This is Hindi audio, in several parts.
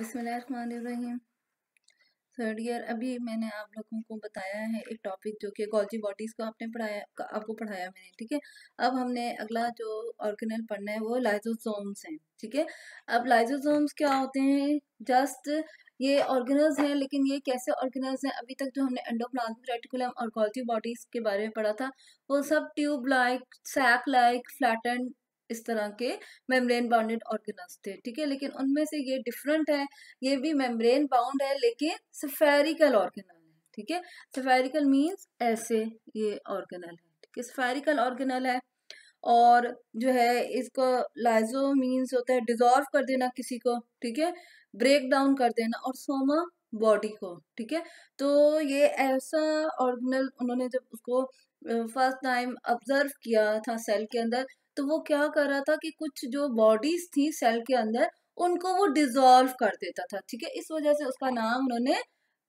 बिस्मिल्लाहिर्रहमानिर्रहीम। Third year. अभी मैंने आप लोगों को बताया है एक टॉपिक जो कि गोल्जी बॉडीज को आपको पढ़ाया मैंने, ठीक है। अब हमने अगला जो ऑर्गेनेल पढ़ना है वो लाइजोसोम्स हैं, ठीक है। अब लाइजोसोम्स क्या होते हैं? जस्ट ये ऑर्गेनल्स हैं, लेकिन ये कैसे ऑर्गेनल्स हैं? अभी तक जो हमने एंडोप्लाज्मिक रेटिकुलम और गोल्जी बॉडीज के बारे में पढ़ा था वो सब tube like, sac like, flattened, इस तरह के मेम्ब्रेन बाउंडेड ऑर्गेनल्स थे, ठीक है। लेकिन उनमें से ये डिफरेंट है, ये भी मेम्ब्रेन बाउंड है लेकिन स्फेरिकल ऑर्गेनल है, ठीक है। स्फेरिकल मींस ऐसे ये ऑर्गेनल है, ठीक है, स्फेरिकल ऑर्गेनल है। और जो है इसको लाइजो मींस होता है डिजॉल्व कर देना किसी को, ठीक है, ब्रेक डाउन कर देना, और सोमा बॉडी को, ठीक है। तो ये ऐसा ऑर्गेनल उन्होंने जब उसको फर्स्ट टाइम ऑब्जर्व किया था सेल के अंदर, तो वो क्या कर रहा था कि कुछ जो बॉडीज थी सेल के अंदर उनको वो डिसॉल्व कर देता था, ठीक है। इस वजह से उसका नाम उन्होंने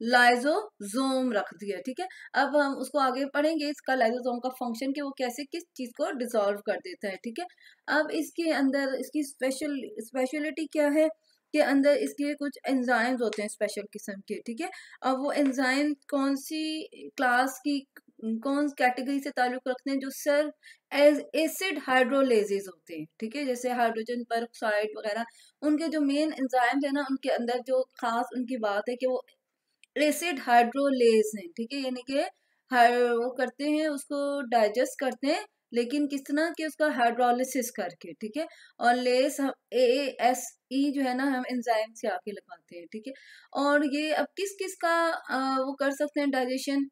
लाइजोसोम रख दिया, ठीक है। अब हम उसको आगे पढ़ेंगे, इसका लाइजोसोम का फंक्शन कि वो कैसे किस चीज को डिसॉल्व कर देता है, ठीक है। अब इसके अंदर इसकी स्पेशलिटी क्या है कि अंदर इसके कुछ एंजाइम्स होते हैं स्पेशल किस्म के, ठीक है। अब वो एंजाइम कौन सी क्लास की, कौन कैटेगरी से ताल्लुक रखते हैं? जो सर एज एसिड हाइड्रोलेजेस होते हैं, ठीक है, जैसे हाइड्रोजन परऑक्साइड वगैरह, उनके जो मेन एंजाइम्स है ना, उनके अंदर जो खास उनकी बात है कि वो एसिड हाइड्रोलेज हैं, ठीक है। यानी कि वो करते हैं, उसको डाइजेस्ट करते हैं, लेकिन किस तरह कि उसका हाइड्रोलिसिस करके, ठीक है। और लेस हम ASE जो है ना, हम एंजाइम से आके लगाते हैं, ठीक है। और ये अब किस किस का वो कर सकते हैं डाइजेशन?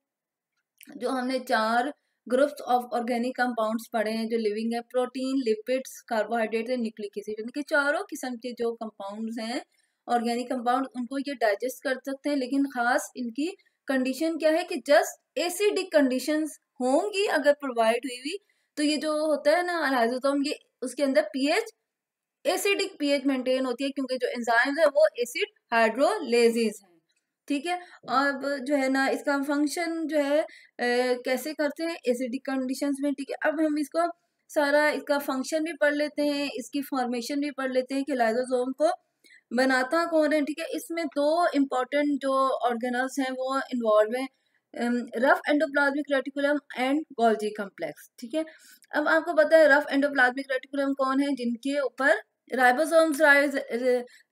जो हमने 4 ग्रुप्स ऑफ ऑर्गेनिक कंपाउंड्स पढ़े हैं जो लिविंग है: protein, lipids, carbohydrate, nucleic acid, यानी कि चारों किस्म के जो कंपाउंड्स हैं ऑर्गेनिक कंपाउंड, उनको ये डाइजेस्ट कर सकते हैं। लेकिन खास इनकी कंडीशन क्या है कि जस्ट एसिडिक कंडीशंस होंगी अगर प्रोवाइड हुई हुई, तो ये जो होता है ना लाइसोसोम, ये उसके अंदर पीएच, एसिडिक पीएच मेंटेन होती है, क्योंकि जो एंजाइम्स है वो एसिड हाइड्रोलेजेस हैं, ठीक है। अब जो है ना इसका फंक्शन जो है कैसे करते हैं एसिडिक कंडीशंस में, ठीक है। अब हम इसको सारा इसका फंक्शन भी पढ़ लेते हैं, इसकी फॉर्मेशन भी पढ़ लेते हैं कि लाइसोसोम को बनाता कौन है, ठीक है। इसमें 2 इम्पोर्टेंट जो ऑर्गेनल्स हैं वो इन्वॉल्व हैं: rough endoplasmic reticulum and Golgi complex, ठीक है। अब आपको पता है रफ एंडोप्लाज्मिक रेटिकुलम कौन है? जिनके ऊपर राइबोसोम्स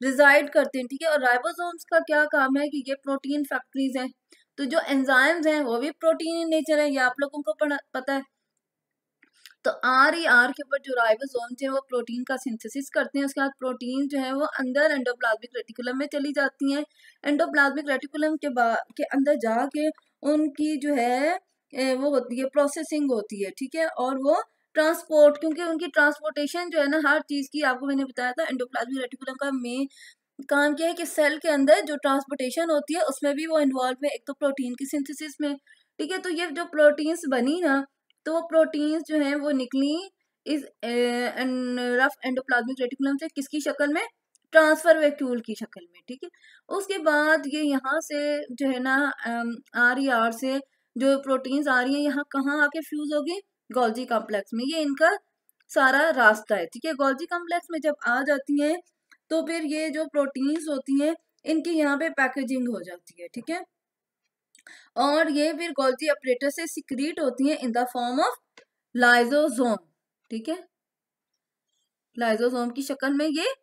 रिजाइड करते हैं, ठीक है। और राइबोसोम्स का क्या काम है कि ये प्रोटीन फैक्ट्रीज हैं, तो जो एंजाइम्स हैं वो भी प्रोटीन इन नेचर है, ये आप लोगों को पता है। तो RER के ऊपर जो राइबोसोम्स हैं वो प्रोटीन का सिंथेसिस करते हैं, उसके बाद प्रोटीन जो है वो अंदर एंडोप्लाज्मिक रेटिकुलम में चली जाती हैं। एंडोप्लाज्मिक रेटिकुलम के अंदर जाके उनकी जो है वो होती है, प्रोसेसिंग होती है, ठीक है। और वो ट्रांसपोर्ट, क्योंकि उनकी ट्रांसपोर्टेशन जो है ना हर चीज की, आपको मैंने बताया था एंडोप्लाज्मिक रेटिकुलम का मेन काम क्या है कि सेल के अंदर जो ट्रांसपोर्टेशन होती है उसमें भी वो इन्वॉल्व है, एक तो प्रोटीन की सिंथेसिस में, ठीक है। तो ये जो प्रोटीन्स बनी ना, तो वो प्रोटीन्स जो हैं वो निकली इस रफ एंडोप्लाज्मिक रेटिकुलम से, किसकी शक्ल में? ट्रांसफर वैक्यूल की शक्ल में, ठीक है। उसके बाद ये यहाँ से जो है ना RER से जो प्रोटीन्स आ रही हैं यहाँ कहाँ आके फ्यूज होगी? गोल्जी कॉम्प्लेक्स में। ये इनका सारा रास्ता है, ठीक है। गोल्जी कॉम्प्लेक्स में जब आ जाती हैं तो फिर ये जो प्रोटीन्स होती हैं इनकी यहाँ पे पैकेजिंग हो जाती है, ठीक है। और ये फिर गोल्जी ऑपरेटर से सिक्रीट होती हैं in the form of lysosome, ठीक है। लाइजोसोम की शक्ल में ये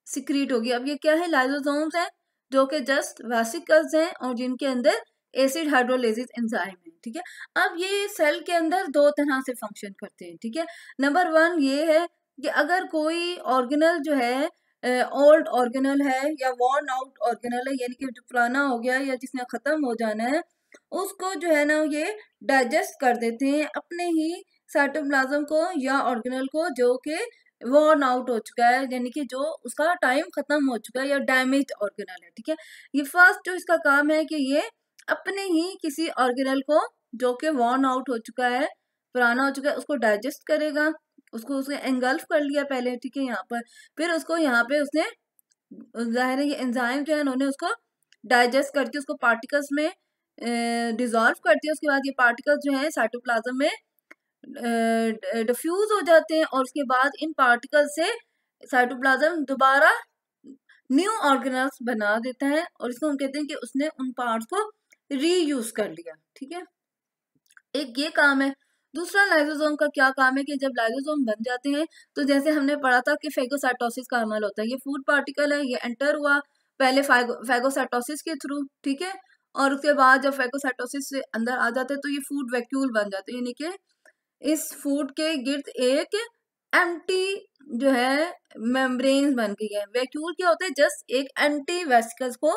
सिक्रीट होगी। अब ये क्या है? लाइजोसोम्स हैं जो कि जस्ट वेसिकल्स हैं और जिनके अंदर एसिड हाइड्रोलेसिस एंजाइम है, ठीक है। अब ये सेल के अंदर 2 तरह से फंक्शन करते हैं, ठीक है। नंबर 1 ये है कि अगर कोई ऑर्गेनल जो है ओल्ड ऑर्गेनल है या वॉर्न आउट ऑर्गेनल है, यानी कि जो पुराना हो गया या जिसने खत्म हो जाना है, उसको जो है ना ये डाइजेस्ट कर देते हैं अपने ही साइटोप्लाज्म को या ऑर्गेनल को जो कि वॉर्न आउट हो चुका है, यानी कि जो उसका टाइम खत्म हो चुका है या डैमेज ऑर्गेनल है, ठीक है। ये फर्स्ट जो इसका काम है कि ये अपने ही किसी ऑर्गेनल को जो कि वॉर्न आउट हो चुका है, पुराना हो चुका है, उसको डाइजेस्ट करेगा, उसको उसने एंगल्फ कर लिया पहले, ठीक है, यहाँ पर। फिर उसको यहाँ पे उसने जाहिर है ये एंजाइम जो है उन्होंने उसको डाइजेस्ट करके उसको पार्टिकल्स में डिजॉल्व कर दिया। उसके बाद ये पार्टिकल्स जो है साइटोप्लाज्म में डिफ्यूज हो जाते हैं और उसके बाद इन पार्टिकल से साइटोप्लाज्म दोबारा न्यू ऑर्गेनल्स बना देता है, और इसको हम कहते हैं कि उसने उन पार्ट्स को रीयूज कर लिया। ठीक है, एक ये काम है। दूसरा लाइसोसोम का क्या काम है कि जब लाइसोसोम बन जाते हैं तो जैसे हमने पढ़ा था कि फेगोसाइटोसिस का अमल होता है, ये फूड पार्टिकल है, ये एंटर हुआ पहले फेगोसाइटोसिस के थ्रू, ठीक है, और उसके बाद जब फेगोसाइटोसिस से अंदर आ जाते हैं तो ये फूड वैक्यूल बन जाते हैं, यानी कि इस फूड के गिर्द एक एम्प्टी जो है मेम्ब्रेन बन गई है। वैक्यूल क्या होता है? जस्ट एक एंटी वेसिकल्स को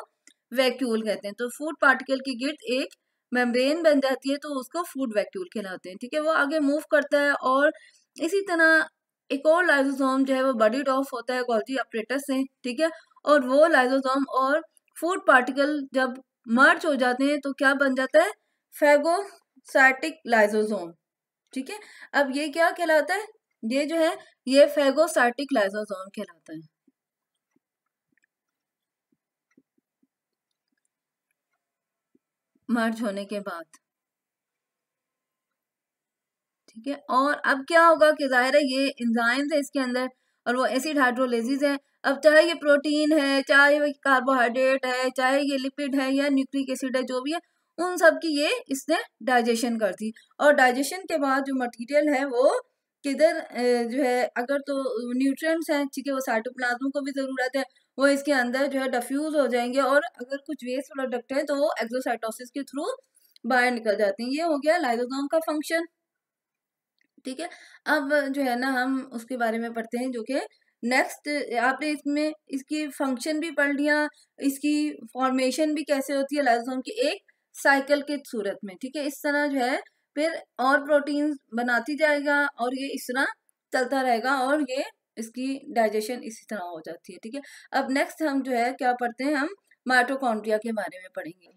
वैक्यूल कहते हैं। तो फूड पार्टिकल के गिर्द एक मेम्ब्रेन बन जाती है तो उसको फूड वैक्यूल कहलाते हैं। ठीक है, वो आगे मूव करता है, और इसी तरह एक और लाइसोसोम जो है वो बडीड ऑफ होता है गोल्जी अपरेटस से। ठीक है, और वो लाइसोसोम और फूड पार्टिकल जब मर्ज हो जाते हैं तो क्या बन जाता है? Phagocytic lysosome. ठीक है, अब ये क्या कहलाता है? ये जो है ये फेगोसाइटिक लाइसोसोम कहलाता है। मर्ज होने के बाद, ठीक है, और अब क्या होगा कि जाहिर है ये एंजाइम्स है इसके अंदर, और वो एसिड हाइड्रोलाइसिस है। अब चाहे ये प्रोटीन है, चाहे ये कार्बोहाइड्रेट है, चाहे ये लिपिड है या न्यूक्लिक एसिड है, जो भी है, उन सब की ये इसने डाइजेशन कर दी, और डाइजेशन के बाद जो मटेरियल है वो किधर जो है, अगर तो न्यूट्रिएंट्स हैं, ठीक है, वो साइटोप्लाज्म को भी जरूरत है, वो इसके अंदर जो है डिफ्यूज हो जाएंगे, और अगर कुछ वेस्ट प्रोडक्ट है तो वो एक्सोसाइटोसिस के थ्रू बाहर निकल जाते हैं। ये हो गया लाइसोसोम का फंक्शन। ठीक है, अब जो है ना हम उसके बारे में पढ़ते हैं, जो कि नेक्स्ट आपने इसमें इसकी फंक्शन भी पढ़ लिया, इसकी फॉर्मेशन भी कैसे होती है लाइसोसोम की एक साइकिल के सूरत में। ठीक है, इस तरह जो है फिर और प्रोटीन बनाती जाएगा, और ये इस तरह चलता रहेगा, और ये इसकी डाइजेशन इसी तरह हो जाती है। ठीक है, अब नेक्स्ट हम जो है क्या पढ़ते हैं, हम माइटोकॉन्ड्रिया के बारे में पढ़ेंगे।